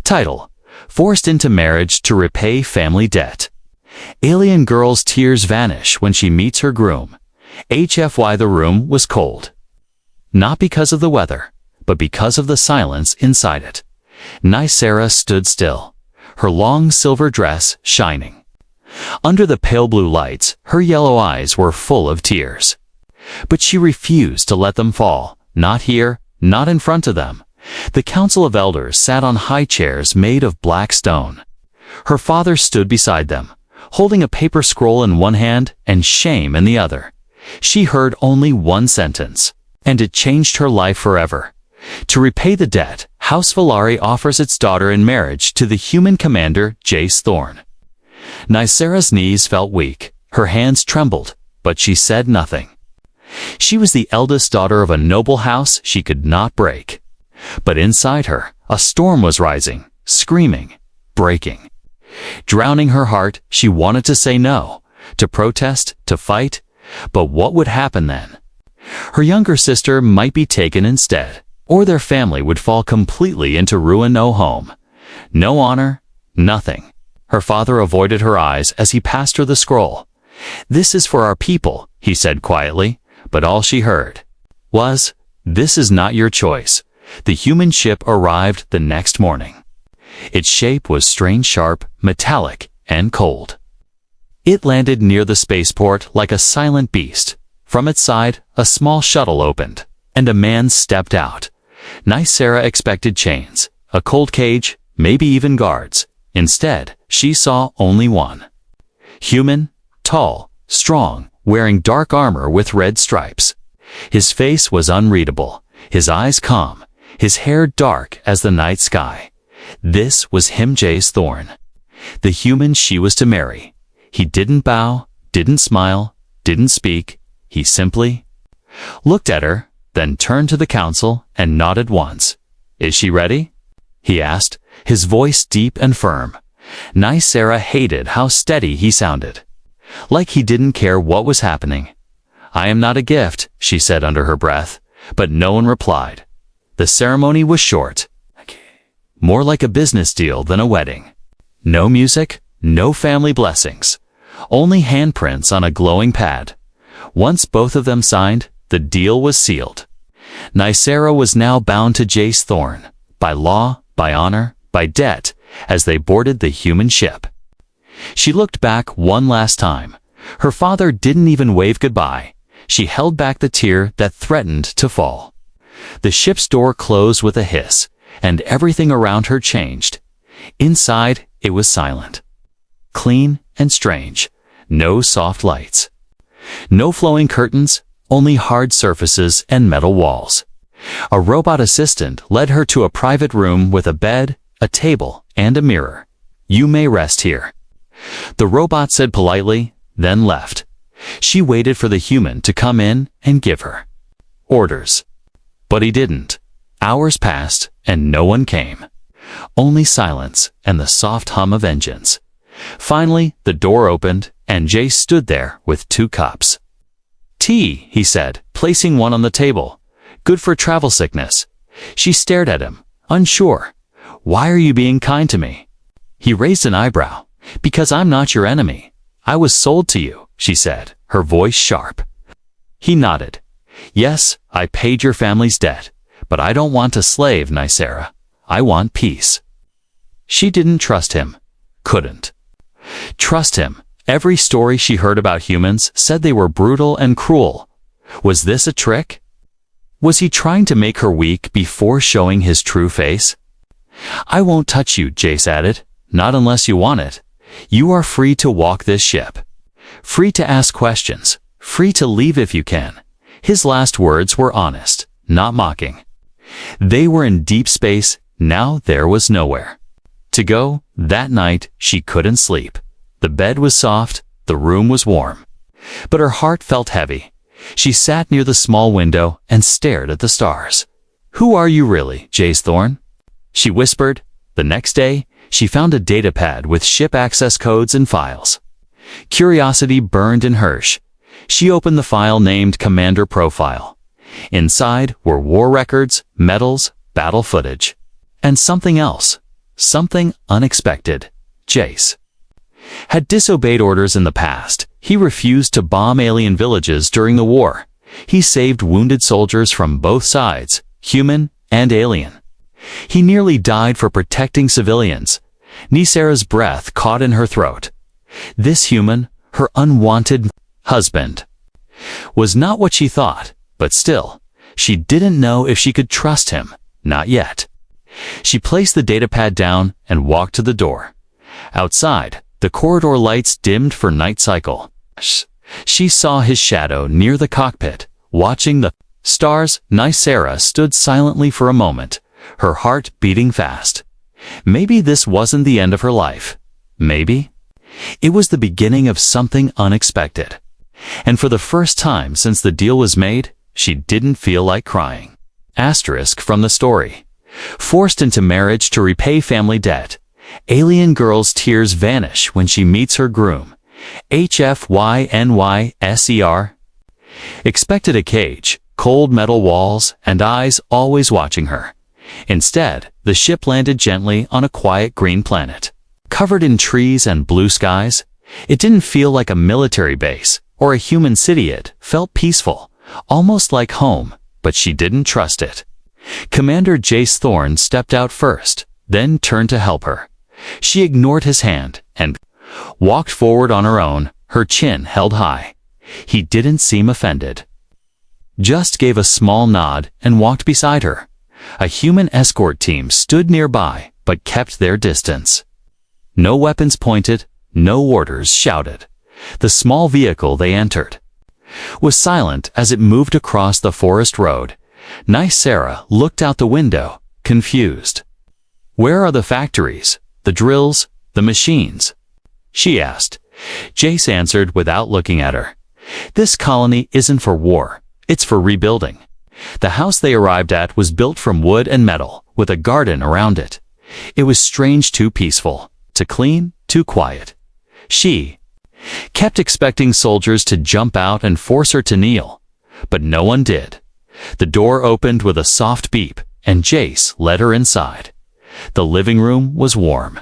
Title: Forced into marriage to repay family debt. Alien girl's tears vanish when she meets her groom. HFY the room was cold. Not because of the weather, but because of the silence inside it. Nicera stood still, her long silver dress shining. Under the pale blue lights, her yellow eyes were full of tears. But she refused to let them fall, not here, not in front of them. The council of elders sat on high chairs made of black stone. Her father stood beside them, holding a paper scroll in one hand and shame in the other. She heard only one sentence, and it changed her life forever. To repay the debt, House Valari offers its daughter in marriage to the human Commander Jace Thorne. Nicera's knees felt weak, her hands trembled, but she said nothing. She was the eldest daughter of a noble house she could not break. But inside her, a storm was rising, screaming, breaking. Drowning her heart, she wanted to say no, to protest, to fight, but what would happen then? Her younger sister might be taken instead, or their family would fall completely into ruin. No home, no honor, nothing. Her father avoided her eyes as he passed her the scroll. "This is for our people," he said quietly, but all she heard was, "This is not your choice." The human ship arrived the next morning. Its shape was strange, sharp, metallic, and cold. It landed near the spaceport like a silent beast. From its side, a small shuttle opened, and a man stepped out. Nicera expected chains, a cold cage, maybe even guards. Instead, she saw only one. Human, tall, strong, wearing dark armor with red stripes. His face was unreadable, his eyes calm, his hair dark as the night sky. This was him, Jace Thorne, the human she was to marry. He didn't bow, didn't smile, didn't speak. He simply looked at her, then turned to the council and nodded once. "Is she ready?" he asked, his voice deep and firm. Nicera hated how steady he sounded, like he didn't care what was happening. "I am not a gift," she said under her breath, but no one replied. The ceremony was short, more like a business deal than a wedding. No music, no family blessings, only handprints on a glowing pad. Once both of them signed, the deal was sealed. Nicera was now bound to Jace Thorne, by law, by honor, by debt, as they boarded the human ship. She looked back one last time. Her father didn't even wave goodbye. She held back the tear that threatened to fall. The ship's door closed with a hiss, and everything around her changed. Inside, it was silent, clean and strange. No soft lights, no flowing curtains, only hard surfaces and metal walls. A robot assistant led her to a private room with a bed, a table, and a mirror. "You may rest here," the robot said politely, then left. She waited for the human to come in and give her orders. But he didn't. Hours passed, and no one came. Only silence and the soft hum of engines. Finally, the door opened, and Jace stood there with 2 cups. "Tea," he said, placing one on the table. "Good for travel sickness." She stared at him, unsure. "Why are you being kind to me?" He raised an eyebrow. "Because I'm not your enemy. I was sold to you," she said, her voice sharp. He nodded. "Yes, I paid your family's debt, but I don't want a slave, Nicera. I want peace." She didn't trust him. Couldn't trust him. Every story she heard about humans said they were brutal and cruel. Was this a trick? Was he trying to make her weak before showing his true face? "I won't touch you," Jace added. "Not unless you want it. You are free to walk this ship. Free to ask questions. Free to leave if you can." His last words were honest, not mocking. They were in deep space. Now there was nowhere to go. That night, she couldn't sleep. The bed was soft, the room was warm, but her heart felt heavy. She sat near the small window and stared at the stars. "Who are you really, Jace Thorne?" she whispered. The next day, she found a datapad with ship access codes and files. Curiosity burned in Hirsch. She opened the file named Commander Profile. Inside were war records, medals, battle footage, and something else. something unexpected. Jace had disobeyed orders in the past. He refused to bomb alien villages during the war. He saved wounded soldiers from both sides, human and alien. He nearly died for protecting civilians. Nicera's breath caught in her throat. This human, her unwanted husband, was not what she thought, but still, she didn't know if she could trust him. Not yet. She placed the datapad down and walked to the door. Outside, the corridor lights dimmed for night cycle. She saw his shadow near the cockpit, watching the stars. Nicera stood silently for a moment, her heart beating fast. Maybe this wasn't the end of her life. Maybe it was the beginning of something unexpected. And for the first time since the deal was made, she didn't feel like crying. Asterisk from the story. Forced into marriage to repay family debt, alien girl's tears vanish when she meets her groom. HFY Ser. Expected a cage, cold metal walls, and eyes always watching her. Instead, the ship landed gently on a quiet green planet. Covered in trees and blue skies, it didn't feel like a military base or a human city. It felt peaceful, almost like home, but she didn't trust it. Commander Jace Thorne stepped out first, then turned to help her. She ignored his hand and walked forward on her own, her chin held high. He didn't seem offended. Just gave a small nod and walked beside her. A human escort team stood nearby, but kept their distance. No weapons pointed, no orders shouted. The small vehicle they entered was silent as it moved across the forest road. Nicera looked out the window, confused. "Where are the factories, the drills, the machines?" she asked. Jace answered without looking at her. "This colony isn't for war, it's for rebuilding." The house they arrived at was built from wood and metal, with a garden around it. It was strange, too peaceful, too clean, too quiet. She kept expecting soldiers to jump out and force her to kneel, but no one did. The door opened with a soft beep, and Jace led her inside. The living room was warm,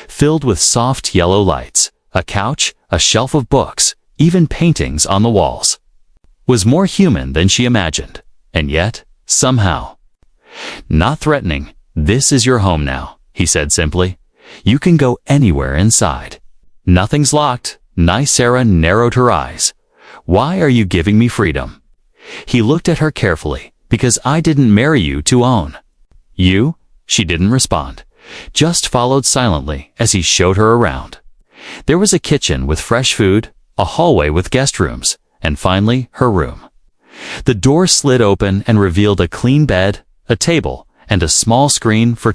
filled with soft yellow lights. A couch, a shelf of books, even paintings on the walls. Was more human than she imagined, and yet, somehow, not threatening. "This is your home now," he said simply. "You can go anywhere inside. Nothing's locked." Nicera narrowed her eyes. "Why are you giving me freedom?" He looked at her carefully. "Because I didn't marry you to own you." She didn't respond, just followed silently as he showed her around. There was a kitchen with fresh food, a hallway with guest rooms, and finally her room. The door slid open and revealed a clean bed, a table, and a small screen for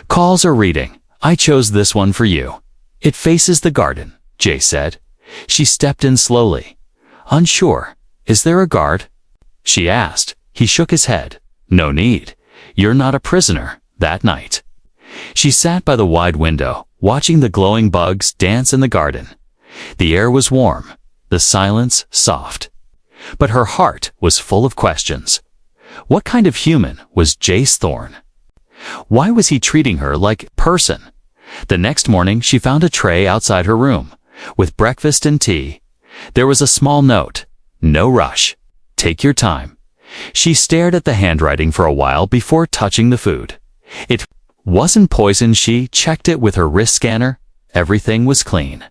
calls or reading. "I chose this one for you. It faces the garden," Jace said. She stepped in slowly. "Unsure. Is there a guard?" she asked. He shook his head. "No need. You're not a prisoner." That night, she sat by the wide window, watching the glowing bugs dance in the garden. The air was warm, the silence soft. But her heart was full of questions. What kind of human was Jace Thorne? Why was he treating her like a person? The next morning she found a tray outside her room, with breakfast and tea. There was a small note. "No rush. Take your time." She stared at the handwriting for a while before touching the food. It wasn't poison. She checked it with her wrist scanner. Everything was clean.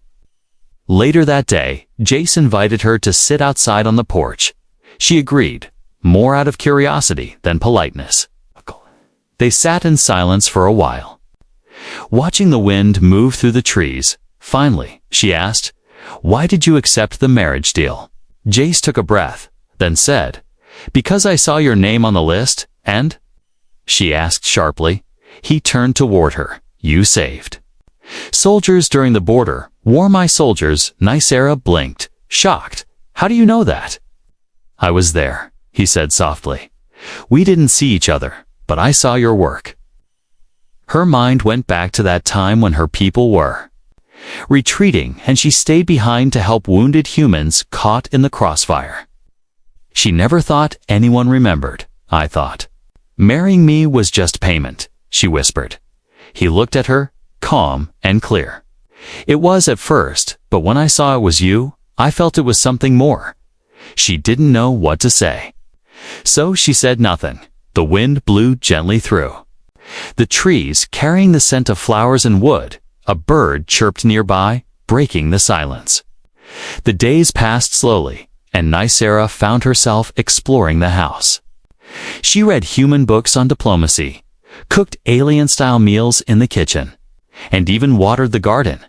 Later that day, Jace invited her to sit outside on the porch. She agreed, more out of curiosity than politeness. They sat in silence for a while, watching the wind move through the trees. Finally, she asked, "Why did you accept the marriage deal?" Jace took a breath, then said, "Because I saw your name on the list, and?" she asked sharply. He turned toward her. "You saved soldiers during the border." "Wore my soldiers." Nicera blinked, shocked. "How do you know that?" "I was there," he said softly. "We didn't see each other, but I saw your work." Her mind went back to that time when her people were retreating, and she stayed behind to help wounded humans caught in the crossfire. She never thought anyone remembered. "I thought marrying me was just payment," she whispered. He looked at her, calm and clear. It was at first, but when I saw it was you, I felt it was something more. She didn't know what to say. So she said nothing. The wind blew gently through. The trees carrying the scent of flowers and wood, a bird chirped nearby, breaking the silence. The days passed slowly, and Nicera found herself exploring the house. She read human books on diplomacy, cooked alien-style meals in the kitchen, and even watered the garden.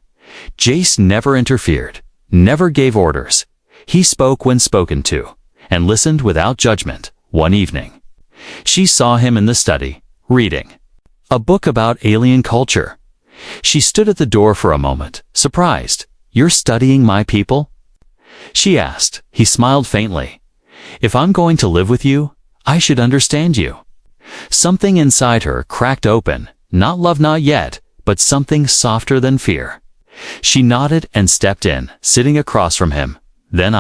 Jace never interfered, never gave orders. He spoke when spoken to, and listened without judgment. One evening, she saw him in the study, reading a book about alien culture. She stood at the door for a moment, surprised. "You're studying my people?" she asked. He smiled faintly. "If I'm going to live with you, I should understand you." Something inside her cracked open, not love, not yet, but something softer than fear. She nodded and stepped in, sitting across from him. "Then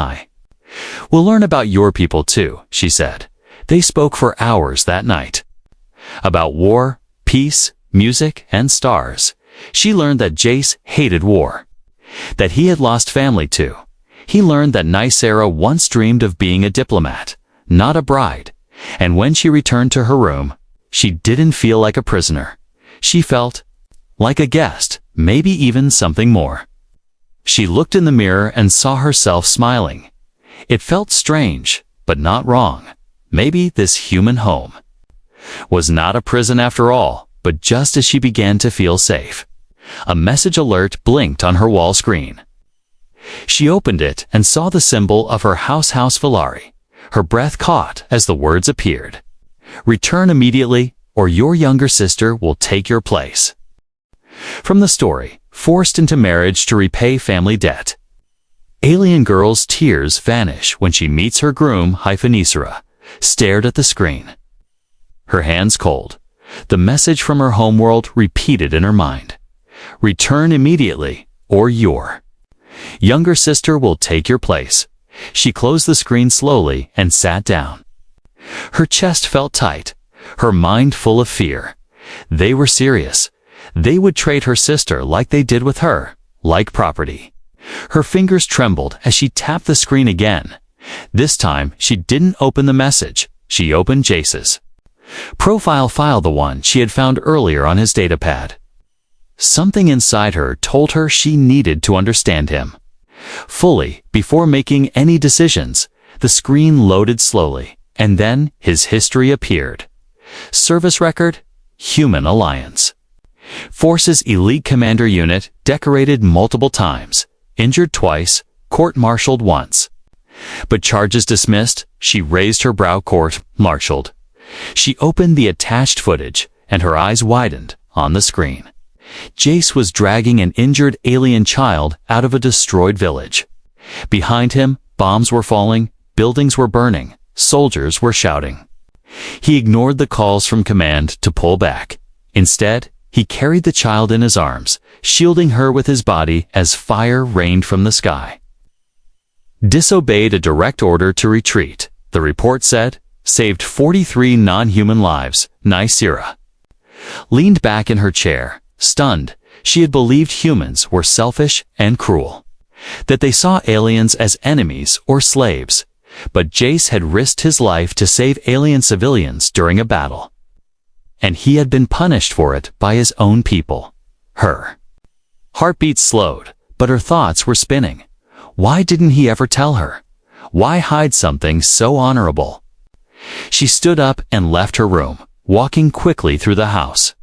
we'll learn about your people too," she said. They spoke for hours that night. About war, peace, music, and stars. She learned that Jace hated war, that he had lost family too. He learned that Nicera once dreamed of being a diplomat, not a bride, and when she returned to her room, she didn't feel like a prisoner. She felt like a guest, maybe even something more. She looked in the mirror and saw herself smiling. It felt strange, but not wrong. Maybe this human home was not a prison after all. But just as she began to feel safe, a message alert blinked on her wall screen. She opened it and saw the symbol of her house Villari. Her breath caught as the words appeared. "Return immediately, or your younger sister will take your place." From the story, Forced into Marriage to Repay Family Debt. Alien girl's tears vanish when she meets her groom Nicera, stared at the screen. Her hands cold. The message from her homeworld repeated in her mind. "Return immediately, or your younger sister will take your place." She closed the screen slowly and sat down. Her chest felt tight, her mind full of fear. They were serious. They would trade her sister like they did with her, like property. Her fingers trembled as she tapped the screen again. This time, she didn't open the message. She opened Jace's profile file, the one she had found earlier on his datapad. Something inside her told her she needed to understand him fully before making any decisions. The screen loaded slowly, and then his history appeared. Service record, Human Alliance. Forces Elite Commander Unit, decorated multiple times, injured twice, court-martialed once. But charges dismissed. She raised her brow. Court-martialed. She opened the attached footage, and her eyes widened on the screen. Jace was dragging an injured alien child out of a destroyed village. Behind him, bombs were falling, buildings were burning, soldiers were shouting. He ignored the calls from command to pull back. Instead, he carried the child in his arms, shielding her with his body as fire rained from the sky. Disobeyed a direct order to retreat, the report said. Saved 43 non-human lives. Nicera leaned back in her chair, stunned. She had believed humans were selfish and cruel, that they saw aliens as enemies or slaves. But Jace had risked his life to save alien civilians during a battle, and he had been punished for it by his own people. Her heartbeat slowed, but her thoughts were spinning. Why didn't he ever tell her? Why hide something so honorable? She stood up and left her room, walking quickly through the house.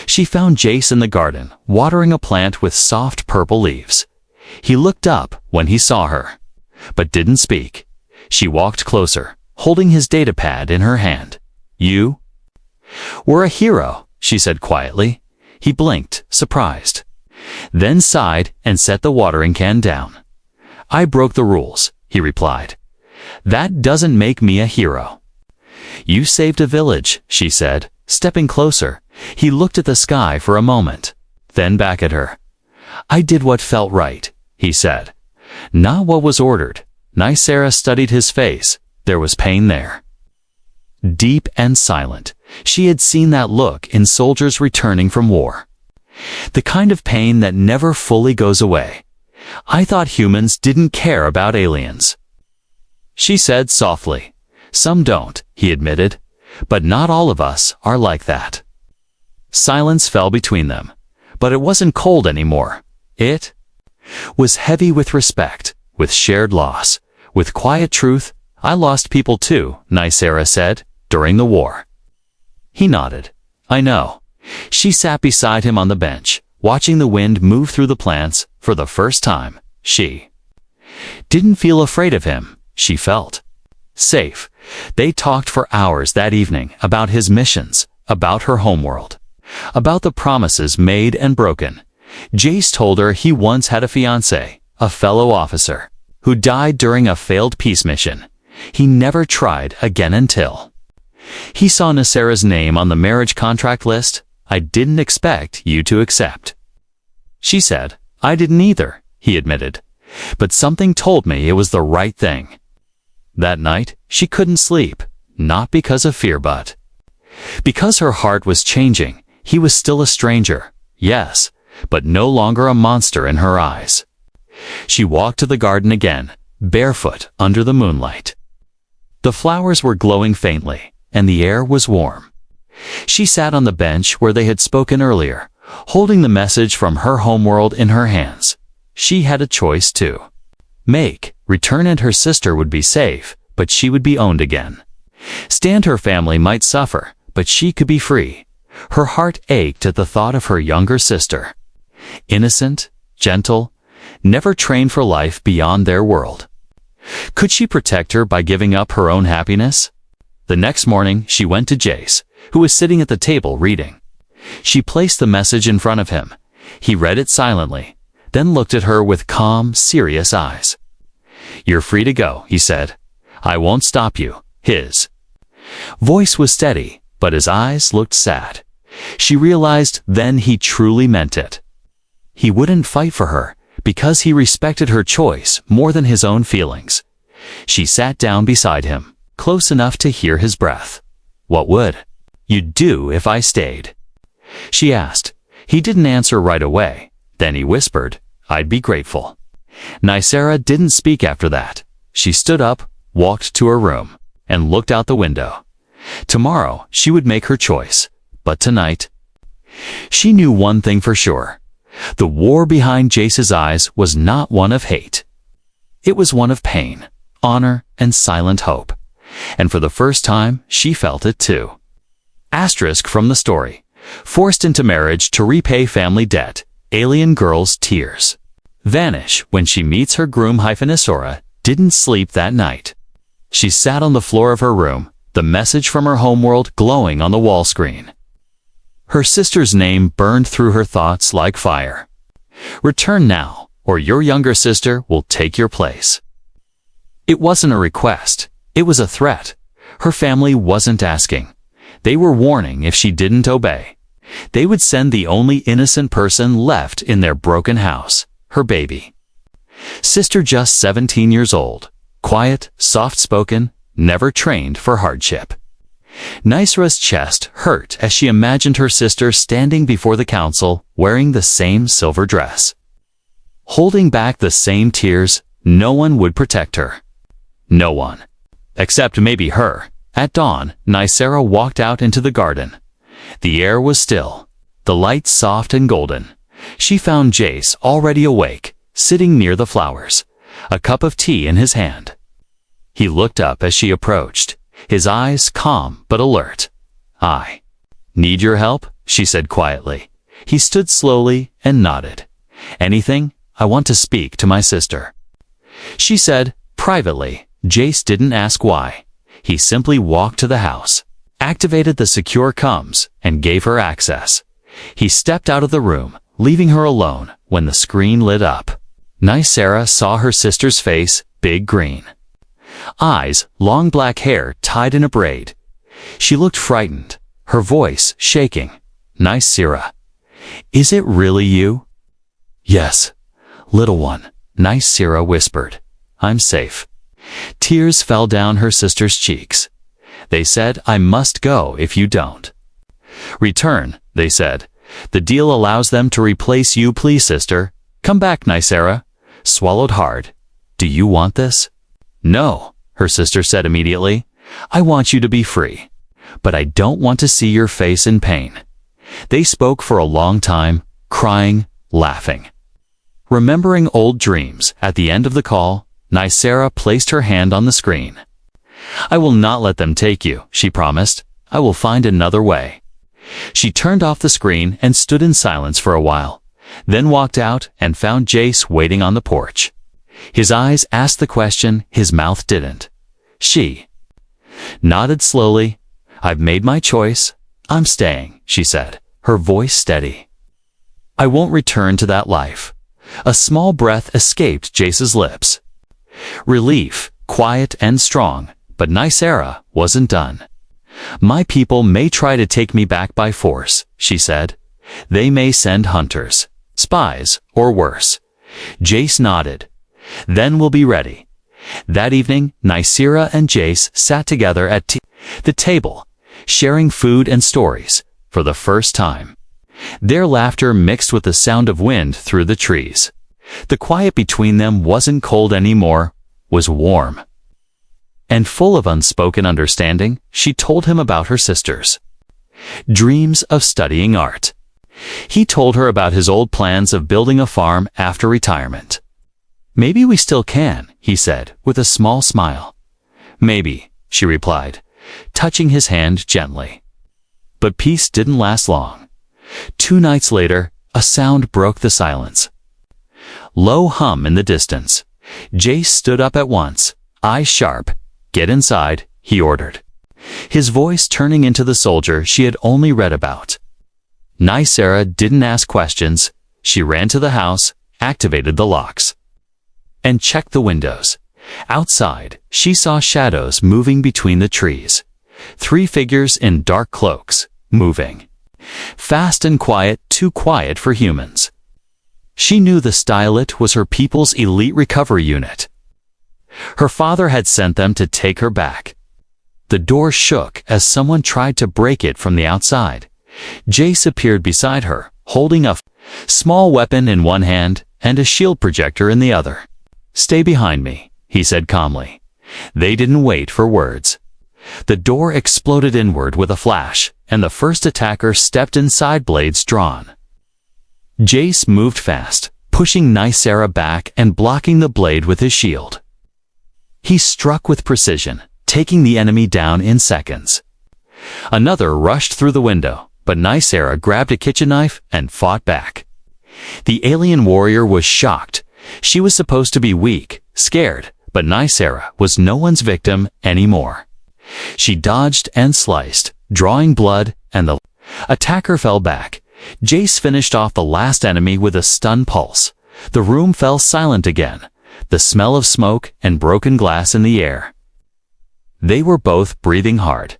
She found Jace in the garden, watering a plant with soft purple leaves. He looked up when he saw her, but didn't speak. She walked closer, holding his datapad in her hand. "You were a hero," she said quietly. He blinked, surprised, then sighed and set the watering can down. "I broke the rules," he replied. "That doesn't make me a hero." "You saved a village," she said, stepping closer. He looked at the sky for a moment, then back at her. "I did what felt right," he said, "not what was ordered." Nicera studied his face. There was pain there, deep and silent. She had seen that look in soldiers returning from war. The kind of pain that never fully goes away. I thought humans didn't care about aliens. She said softly. Some don't, he admitted, but not all of us are like that. Silence fell between them, but it wasn't cold anymore. It was heavy with respect, with shared loss, with quiet truth. I lost people too, Nicera said, during the war. He nodded. I know. She sat beside him on the bench, watching the wind move through the plants. For the first time, she didn't feel afraid of him. She felt safe. They talked for hours that evening about his missions, about her homeworld, about the promises made and broken. Jace told her he once had a fiancé, a fellow officer, who died during a failed peace mission. He never tried again until he saw Nicera's name on the marriage contract list. I didn't expect you to accept. She said, I didn't either, he admitted, but something told me it was the right thing. That night, she couldn't sleep, not because of fear but because her heart was changing. He was still a stranger, yes, but no longer a monster in her eyes. She walked to the garden again, barefoot under the moonlight. The flowers were glowing faintly, and the air was warm. She sat on the bench where they had spoken earlier, holding the message from her homeworld in her hands. She had a choice to make. Return and her sister would be safe, but she would be owned again. Stay and her family might suffer, but she could be free. Her heart ached at the thought of her younger sister. Innocent, gentle, never trained for life beyond their world. Could she protect her by giving up her own happiness? The next morning, she went to Jace, who was sitting at the table reading. She placed the message in front of him. He read it silently, then looked at her with calm, serious eyes. You're free to go, he said. I won't stop you. His voice was steady, but his eyes looked sad. She realized then he truly meant it. He wouldn't fight for her, because he respected her choice more than his own feelings. She sat down beside him, close enough to hear his breath. What would you do if I stayed? She asked. He didn't answer right away. Then he whispered, I'd be grateful. Nicera didn't speak after that. She stood up, walked to her room, and looked out the window. Tomorrow, she would make her choice. But tonight, she knew one thing for sure. The war behind Jace's eyes was not one of hate. It was one of pain, honor, and silent hope. And for the first time, she felt it too. Asterisk from the story. Forced into marriage to repay family debt. Alien girl's tears vanish when she meets her groom. Isora didn't sleep that night. She sat on the floor of her room, the message from her homeworld glowing on the wall screen. Her sister's name burned through her thoughts like fire. Return now, or your younger sister will take your place. It wasn't a request. It was a threat. Her family wasn't asking. They were warning if she didn't obey. They would send the only innocent person left in their broken house, her baby. Sister just 17 years old, quiet, soft-spoken, never trained for hardship. Nicera's chest hurt as she imagined her sister standing before the council wearing the same silver dress. Holding back the same tears, no one would protect her. No one. Except maybe her. At dawn, Nicera walked out into the garden. The air was still, the light soft and golden. She found Jace already awake, sitting near the flowers, a cup of tea in his hand. He looked up as she approached, his eyes calm but alert. I need your help, she said quietly. He stood slowly and nodded. Anything? I want to speak to my sister. She said, privately. Jace didn't ask why. He simply walked to the house, activated the secure comms, and gave her access. He stepped out of the room, leaving her alone when the screen lit up. Nicera saw her sister's face, big green eyes, long black hair tied in a braid. She looked frightened, her voice shaking. Nicera, is it really you? Yes, little one, Nicera whispered. I'm safe. Tears fell down her sister's cheeks. They said, I must go if you don't. Return, they said, The deal allows them to replace you, please, sister. Come back, Nicera. Swallowed hard. Do you want this? No, her sister said immediately. I want you to be free. But I don't want to see your face in pain. They spoke for a long time, crying, laughing. Remembering old dreams, at the end of the call, Nicera placed her hand on the screen. I will not let them take you, she promised. I will find another way. She turned off the screen and stood in silence for a while, then walked out and found Jace waiting on the porch. His eyes asked the question, his mouth didn't. She nodded slowly. I've made my choice. I'm staying, she said, her voice steady. I won't return to that life. A small breath escaped Jace's lips. Relief, quiet and strong, but Nicera wasn't done. My people may try to take me back by force, she said. They may send hunters, spies, or worse. Jace nodded. Then we'll be ready. That evening, Nicera and Jace sat together at the table, sharing food and stories, for the first time. Their laughter mixed with the sound of wind through the trees. The quiet between them wasn't cold anymore, was warm. And full of unspoken understanding, she told him about her sisters. Dreams of studying art. He told her about his old plans of building a farm after retirement. Maybe we still can, he said, with a small smile. Maybe, she replied, touching his hand gently. But peace didn't last long. 2 nights later, a sound broke the silence. Low hum in the distance. Jace stood up at once, eyes sharp. Get inside, he ordered. His voice turning into the soldier she had only read about. Nicera didn't ask questions. She ran to the house, activated the locks, and checked the windows. Outside, she saw shadows moving between the trees. 3 figures in dark cloaks, moving. Fast and quiet, too quiet for humans. She knew the stylet was her people's elite recovery unit. Her father had sent them to take her back. The door shook as someone tried to break it from the outside. Jace appeared beside her, holding a small weapon in one hand and a shield projector in the other. Stay behind me, he said calmly. They didn't wait for words. The door exploded inward with a flash, and the first attacker stepped inside, blades drawn. Jace moved fast, pushing Nicera back and blocking the blade with his shield. He struck with precision, taking the enemy down in seconds. Another rushed through the window, but Nicera grabbed a kitchen knife and fought back. The alien warrior was shocked. She was supposed to be weak, scared, but Nicera was no one's victim anymore. She dodged and sliced, drawing blood, and the attacker fell back. Jace finished off the last enemy with a stunned pulse. The room fell silent again, the smell of smoke and broken glass in the air. They were both breathing hard,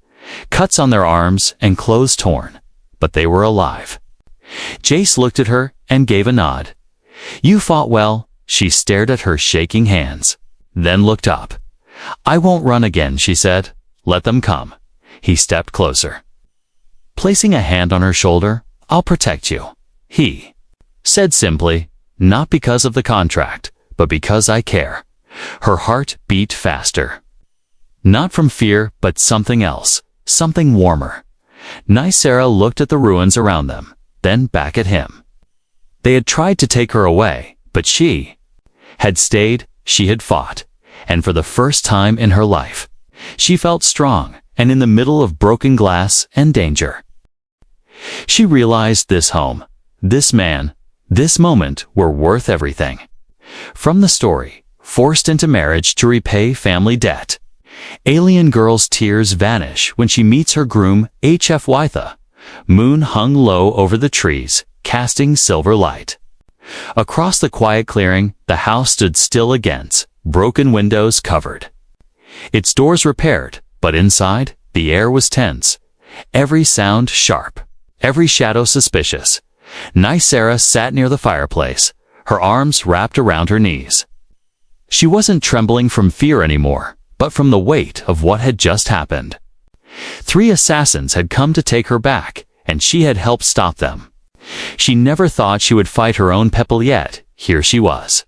cuts on their arms and clothes torn, but they were alive. Jace looked at her and gave a nod. You fought well. She stared at her shaking hands, then looked up. I won't run again, she said. Let them come. He stepped closer. Placing a hand on her shoulder, I'll protect you, he said simply, not because of the contract, but because I care. Her heart beat faster. Not from fear, but something else, something warmer. Nicera looked at the ruins around them, then back at him. They had tried to take her away, but she had stayed, she had fought, and for the first time in her life, she felt strong and in the middle of broken glass and danger. She realized this home, this man, this moment were worth everything. From the story, forced into marriage to repay family debt, alien girl's tears vanish when she meets her groom, HFY Sci. Moon hung low over the trees, casting silver light. Across the quiet clearing, the house stood still against, broken windows covered. Its doors repaired, but inside, the air was tense. Every sound sharp, every shadow suspicious. Nicera sat near the fireplace, her arms wrapped around her knees. She wasn't trembling from fear anymore, but from the weight of what had just happened. 3 assassins had come to take her back, and she had helped stop them. She never thought she would fight her own people, yet here she was.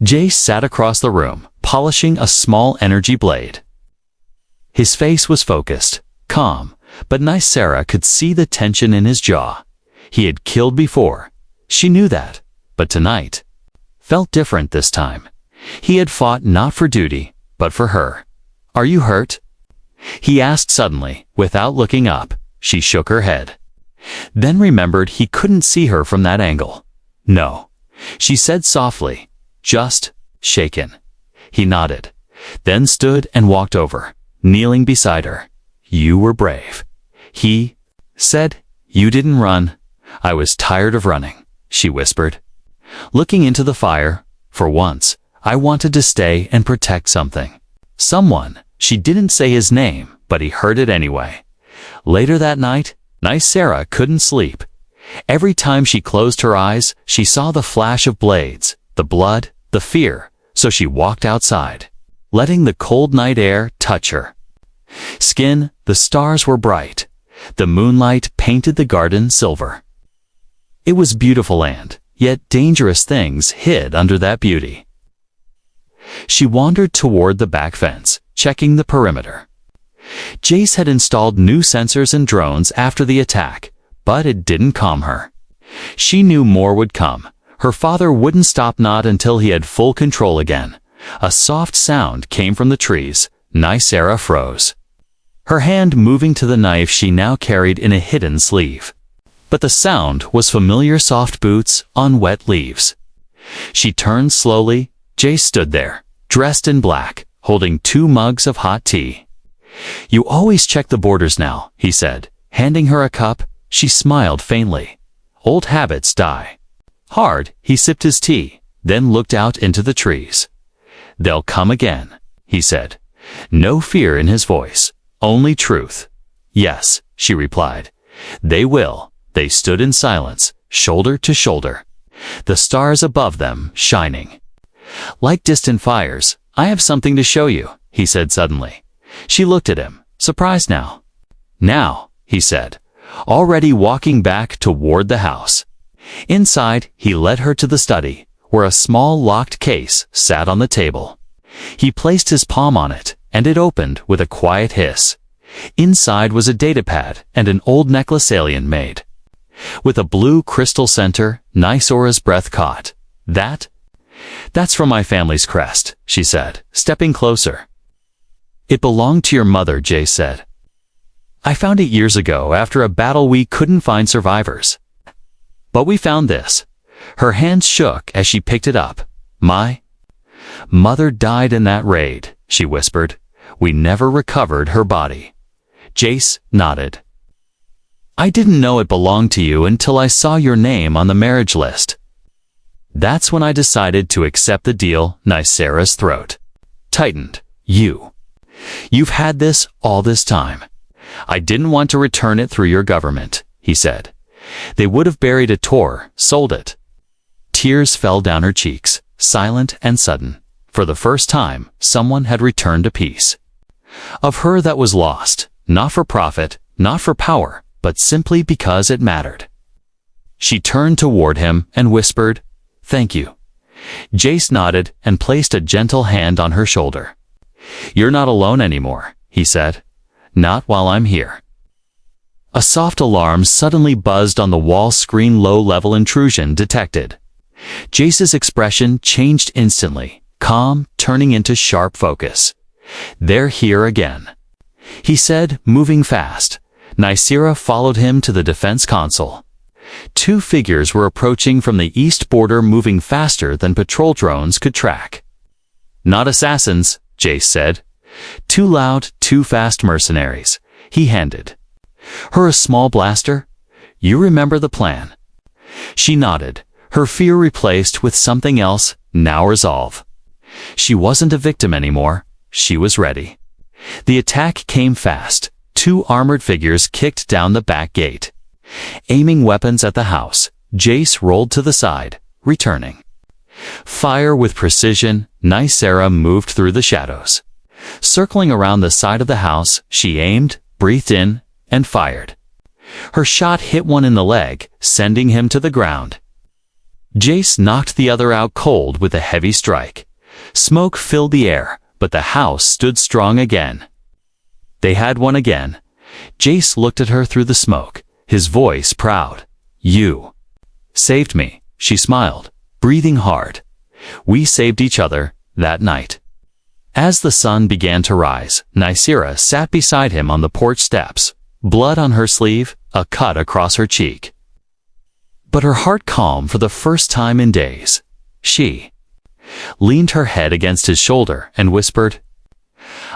Jace sat across the room, polishing a small energy blade. His face was focused, calm, but Nicera could see the tension in his jaw. He had killed before. She knew that, but tonight felt different this time. He had fought not for duty, but for her. "Are you hurt?" he asked suddenly, without looking up. She shook her head. Then remembered he couldn't see her from that angle. "No," she said softly, "just shaken." He nodded, then stood and walked over, kneeling beside her. "You were brave," he said. "You didn't run." "I was tired of running," she whispered, looking into the fire. "For once, I wanted to stay and protect something. Someone." She didn't say his name, but he heard it anyway. Later that night, Nicera couldn't sleep. Every time she closed her eyes, she saw the flash of blades, the blood, the fear, so she walked outside, letting the cold night air touch her skin. The stars were bright. The moonlight painted the garden silver. It was beautiful and, yet dangerous things hid under that beauty. She wandered toward the back fence, checking the perimeter. Jace had installed new sensors and drones after the attack, but it didn't calm her. She knew more would come. Her father wouldn't stop, not until he had full control again. A soft sound came from the trees. Nicera froze, her hand moving to the knife she now carried in a hidden sleeve. But the sound was familiar, soft boots on wet leaves. She turned slowly. Jace stood there, dressed in black, holding 2 mugs of hot tea. "You always check the borders now," he said, handing her a cup. She smiled faintly. "Old habits die hard." He sipped his tea, then looked out into the trees. "They'll come again," he said. No fear in his voice, only truth. "Yes," she replied. "They will." They stood in silence, shoulder to shoulder, the stars above them shining like distant fires. "I have something to show you," he said suddenly. She looked at him, surprised now. "Now," he said, already walking back toward the house. Inside, he led her to the study, where a small locked case sat on the table. He placed his palm on it, and it opened with a quiet hiss. Inside was a datapad and an old necklace alien made, with a blue crystal center. Nicere's breath caught. That's from my family's crest," she said, stepping closer. "It belonged to your mother," Jace said. "I found it years ago after a battle. We couldn't find survivors, but we found this." Her hands shook as she picked it up. "My mother died in that raid," she whispered. "We never recovered her body." Jace nodded. "I didn't know it belonged to you until I saw your name on the marriage list. That's when I decided to accept the deal." Nicera's throat tightened. You've had this all this time." "I didn't want to return it through your government," he said. "They would have buried it or sold it." Tears fell down her cheeks, silent and sudden. For the first time, someone had returned a piece of her that was lost, not for profit, not for power, but simply because it mattered. She turned toward him and whispered, "Thank you." Jace nodded and placed a gentle hand on her shoulder. "You're not alone anymore," he said. "Not while I'm here." A soft alarm suddenly buzzed on the wall screen. Low-level intrusion detected. Jace's expression changed instantly, calm turning into sharp focus. "They're here again," he said, moving fast. Nicera followed him to the defense console. 2 figures were approaching from the east border, moving faster than patrol drones could track. "Not assassins," Jace said. "Too loud, too fast mercenaries." He handed her a small blaster. "You remember the plan?" She nodded, her fear replaced with something else, now resolve. She wasn't a victim anymore. She was ready. The attack came fast. 2 armored figures kicked down the back gate, aiming weapons at the house. Jace rolled to the side, returning fire with precision. Nicera moved through the shadows. Circling around the side of the house, she aimed, breathed in, and fired. Her shot hit one in the leg, sending him to the ground. Jace knocked the other out cold with a heavy strike. Smoke filled the air, but the house stood strong again. They had won again. Jace looked at her through the smoke, his voice proud. "You saved me," she smiled, breathing hard. "We saved each other that night." As the sun began to rise, Nicira sat beside him on the porch steps, blood on her sleeve, a cut across her cheek. But her heart calm for the first time in days. She leaned her head against his shoulder and whispered,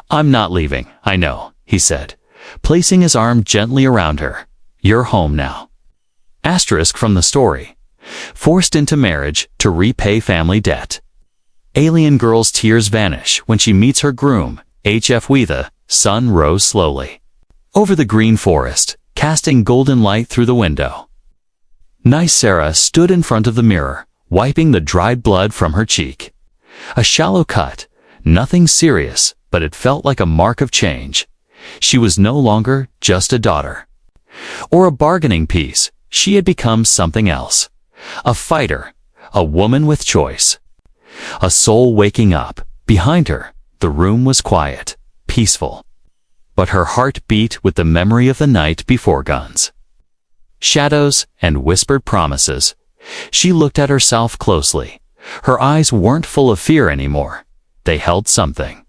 "I'm not leaving, I know," he said, placing his arm gently around her. "You're home now." Asterisk from the story. Forced into marriage to repay family debt. Alien girl's tears vanish when she meets her groom, HFY. The sun rose slowly over the green forest, casting golden light through the window. Nicira stood in front of the mirror, wiping the dried blood from her cheek. A shallow cut, nothing serious, but it felt like a mark of change. She was no longer just a daughter or a bargaining piece. She had become something else. A fighter, a woman with choice. A soul waking up. Behind her, the room was quiet, peaceful. But her heart beat with the memory of the night before guns, shadows, and whispered promises. She looked at herself closely. Her eyes weren't full of fear anymore. They held something.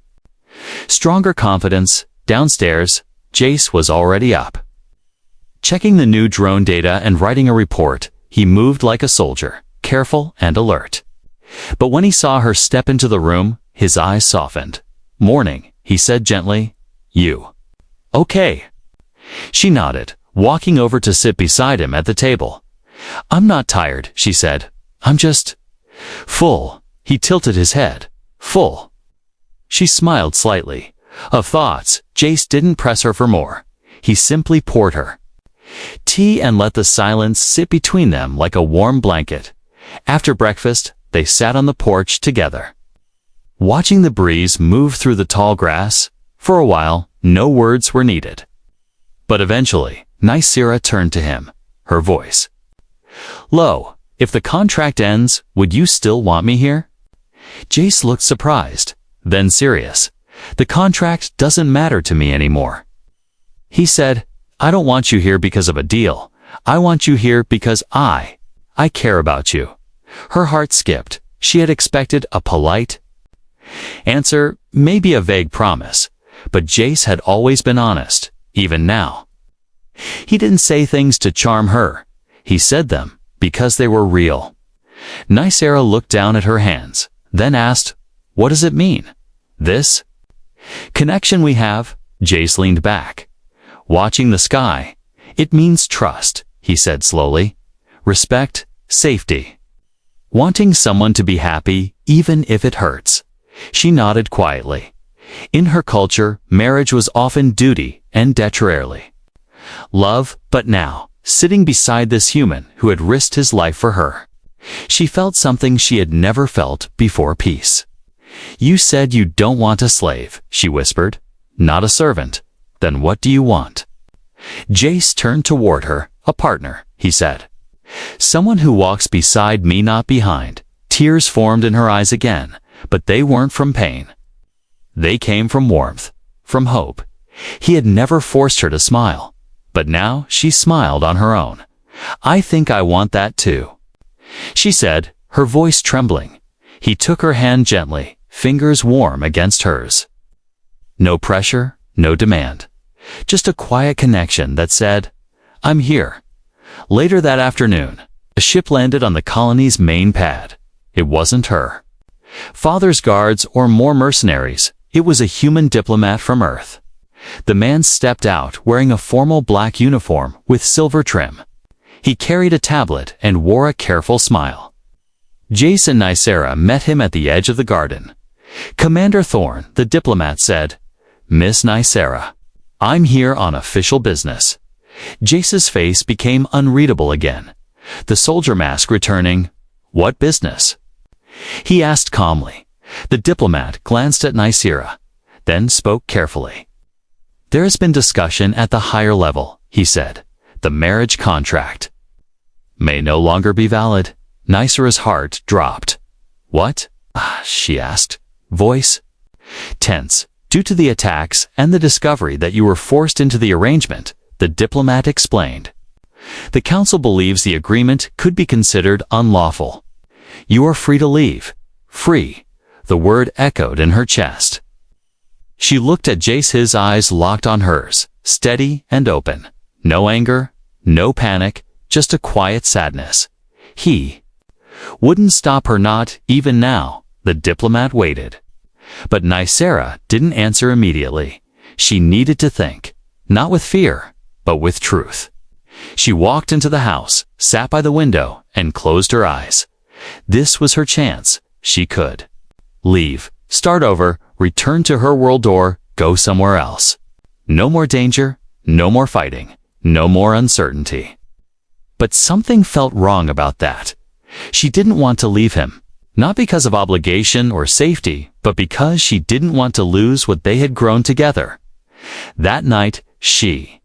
Stronger confidence. Downstairs, Jace was already up, checking the new drone data and writing a report. He moved like a soldier, careful and alert. But when he saw her step into the room, his eyes softened. "Morning," he said gently. "You okay?" She nodded, walking over to sit beside him at the table. "I'm not tired," she said. "I'm just full." He tilted his head. "Full." She smiled slightly. Of thoughts, Jace didn't press her for more. He simply poured her tea and let the silence sit between them like a warm blanket. After breakfast, they sat on the porch together, watching the breeze move through the tall grass. For a while, no words were needed. But eventually, Nicira turned to him, her voice low. "If the contract ends, would you still want me here?" Jace looked surprised, then serious. "The contract doesn't matter to me anymore," he said. "I don't want you here because of a deal. I want you here because I care about you." Her heart skipped. She had expected a polite answer, maybe a vague promise. But Jace had always been honest, even now. He didn't say things to charm her. He said them because they were real. Nicira looked down at her hands, then asked, "What does it mean? This connection we have?" Jace leaned back, watching the sky. "It means trust," he said slowly. "Respect, safety. Wanting someone to be happy, even if it hurts." She nodded quietly. In her culture, marriage was often duty and debt rarely love, but now, sitting beside this human who had risked his life for her, she felt something she had never felt before: peace. "You said you don't want a slave," she whispered. "Not a servant. Then what do you want?" Jace turned toward her. "A partner," he said. "Someone who walks beside me, not behind." Tears formed in her eyes again, but they weren't from pain. They came from warmth, from hope. He had never forced her to smile, but now she smiled on her own. "I think I want that too," she said, her voice trembling. He took her hand gently, fingers warm against hers. No pressure, no demand. Just a quiet connection that said, "I'm here." Later that afternoon, a ship landed on the colony's main pad. It wasn't her father's guards or more mercenaries. It was a human diplomat from Earth. The man stepped out wearing a formal black uniform with silver trim. He carried a tablet and wore a careful smile. Jace and Nicira met him at the edge of the garden. "Commander Thorne," the diplomat said. "Miss Nicira, I'm here on official business." Jace's face became unreadable again, the soldier mask returning. "What business?" he asked calmly. The diplomat glanced at Nicira, then spoke carefully. "There has been discussion at the higher level," he said. the marriage contract may no longer be valid. Nicera's heart dropped. What? She asked, voice tense. Due to the attacks and the discovery that you were forced into the arrangement, the diplomat explained. The council believes the agreement could be considered unlawful. You are free to leave. Free. The word echoed in her chest. She looked at Jace, his eyes locked on hers, steady and open. No anger, no panic, just a quiet sadness. He wouldn't stop her, not even now. The diplomat waited. But Nicera didn't answer immediately. She needed to think, not with fear, but with truth. She walked into the house, sat by the window, and closed her eyes. This was her chance. She could leave, start over, return to her world, or go somewhere else. No more danger, no more fighting, no more uncertainty. But something felt wrong about that. She didn't want to leave him, not because of obligation or safety, but because she didn't want to lose what they had grown together. That night, she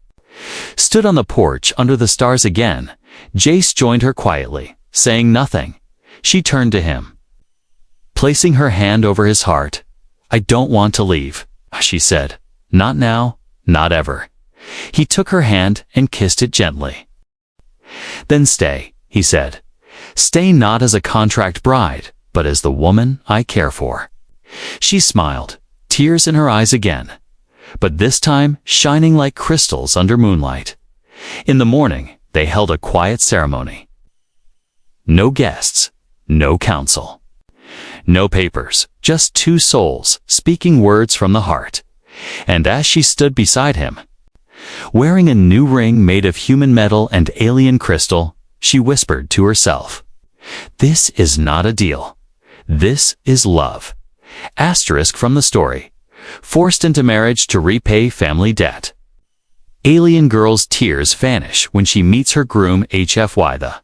stood on the porch under the stars again. Jace joined her quietly, saying nothing. She turned to him, placing her hand over his heart. I don't want to leave, she said. Not now, not ever. He took her hand and kissed it gently. Then stay, he said. Stay not as a contract bride, but as the woman I care for. She smiled, tears in her eyes again, but this time shining like crystals under moonlight. In the morning, they held a quiet ceremony. No guests, no council, no papers, just two souls speaking words from the heart. And as she stood beside him, wearing a new ring made of human metal and alien crystal, she whispered to herself, "This is not a deal. This is love." Asterisk from the story. Forced into marriage to repay family debt. Alien girl's tears vanish when she meets her groom HFY. The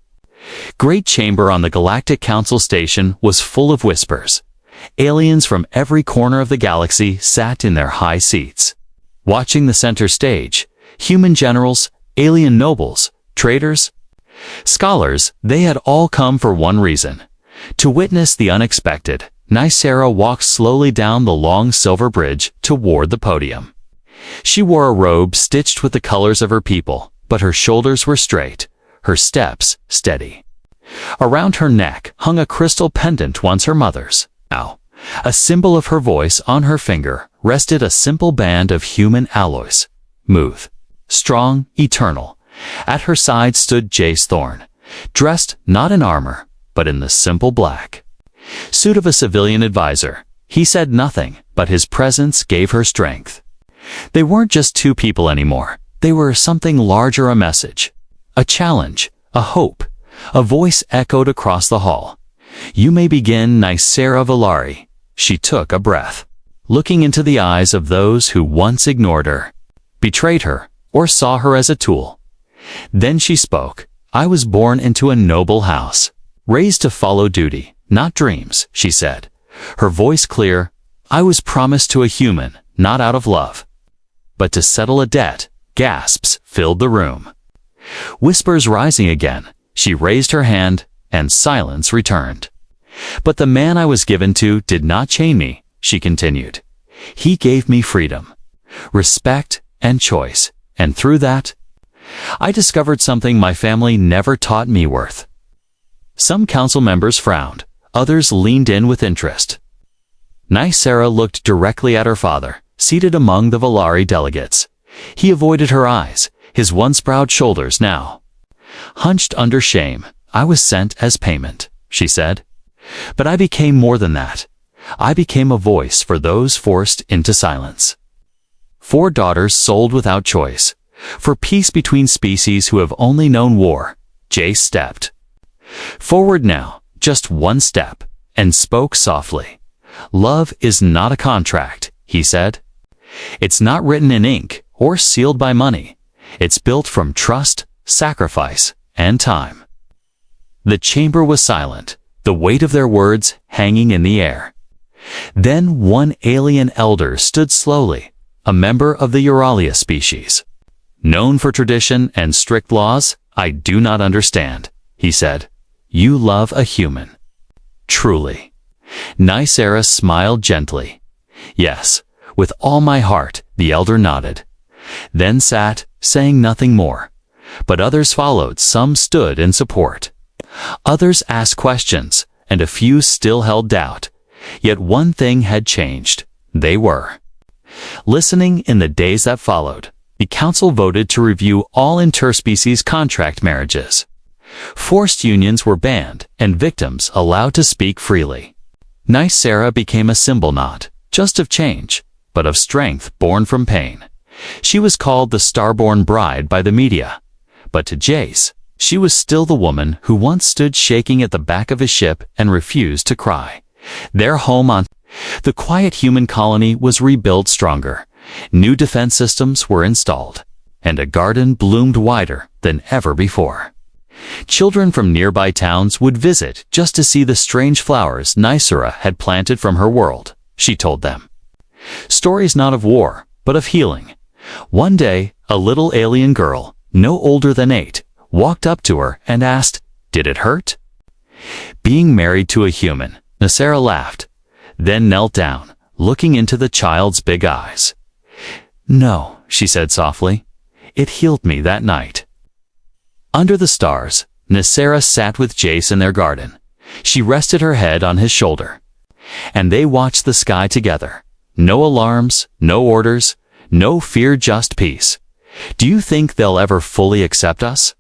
great chamber on the Galactic Council station was full of whispers. Aliens from every corner of the galaxy sat in their high seats, watching the center stage. Human generals, alien nobles, traders, scholars, they had all come for one reason: to witness the unexpected. Nicera walked slowly down the long silver bridge toward the podium. She wore a robe stitched with the colors of her people, but her shoulders were straight, her steps steady. Around her neck hung a crystal pendant, once her mother's. Now, a symbol of her voice. On her finger rested a simple band of human alloys. Smooth, strong, eternal. At her side stood Jace Thorne, dressed not in armor, but in the simple black suit of a civilian advisor. He said nothing, but his presence gave her strength. They weren't just two people anymore. They were something larger, a message, a challenge, a hope. A voice echoed across the hall. "You may begin, Nicera Valari." She took a breath, looking into the eyes of those who once ignored her, betrayed her, or saw her as a tool. Then she spoke. "I was born into a noble house, raised to follow duty, not dreams," she said, her voice clear. "I was promised to a human, not out of love, but to settle a debt." Gasps filled the room. Whispers rising again. She raised her hand, and silence returned. "But the man I was given to did not chain me," she continued. "He gave me freedom, respect, and choice, and through that, I discovered something my family never taught me: worth." Some council members frowned, others leaned in with interest. Nicera looked directly at her father, seated among the Valari delegates. He avoided her eyes, his once proud shoulders now hunched under shame. "I was sent as payment," she said. "But I became more than that. I became a voice for those forced into silence. 4 daughters sold without choice. For peace between species who have only known war." Jace stepped forward now, just one step, and spoke softly. "Love is not a contract," he said. "It's not written in ink or sealed by money. It's built from trust, sacrifice, and time." The chamber was silent, the weight of their words hanging in the air. Then one alien elder stood slowly, a member of the Euralia species. Known for tradition and strict laws, I do not understand, he said. You love a human. Truly. Nicera smiled gently. Yes, with all my heart, the elder nodded. Then sat, saying nothing more. But others followed, some stood in support. Others asked questions, and a few still held doubt. Yet one thing had changed. They were listening. In the days that followed, the council voted to review all interspecies contract marriages. Forced unions were banned, and victims allowed to speak freely. Nicera became a symbol not just of change, but of strength born from pain. She was called the Starborn Bride by the media. But to Jace, she was still the woman who once stood shaking at the back of his ship and refused to cry. Their home on the quiet human colony was rebuilt stronger. New defense systems were installed, and a garden bloomed wider than ever before. Children from nearby towns would visit just to see the strange flowers Nicera had planted from her world, she told them. Stories not of war, but of healing. One day, a little alien girl, no older than 8, walked up to her and asked, "Did it hurt?" Being married to a human, Nicera laughed, then knelt down, looking into the child's big eyes. "No," she said softly. "It healed me that night." Under the stars, Nicera sat with Jace in their garden. She rested her head on his shoulder. And they watched the sky together. No alarms, no orders, no fear, just peace. "Do you think they'll ever fully accept us?"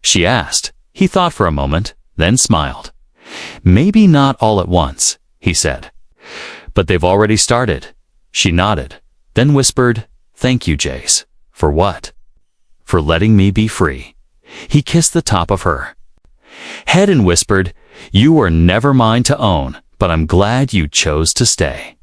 she asked. He thought for a moment, then smiled. "Maybe not all at once," he said. "But they've already started." She nodded, then whispered, "Thank you, Jace." "For what?" "For letting me be free." He kissed the top of her head and whispered, "You were never mine to own, but I'm glad you chose to stay."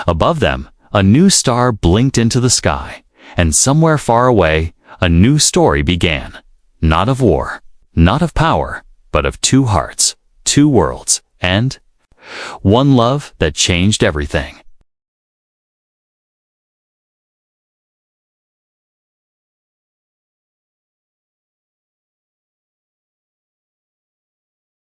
Above them, a new star blinked into the sky, and somewhere far away, a new story began. Not of war, not of power, but of 2 hearts, 2 worlds, and one love that changed everything.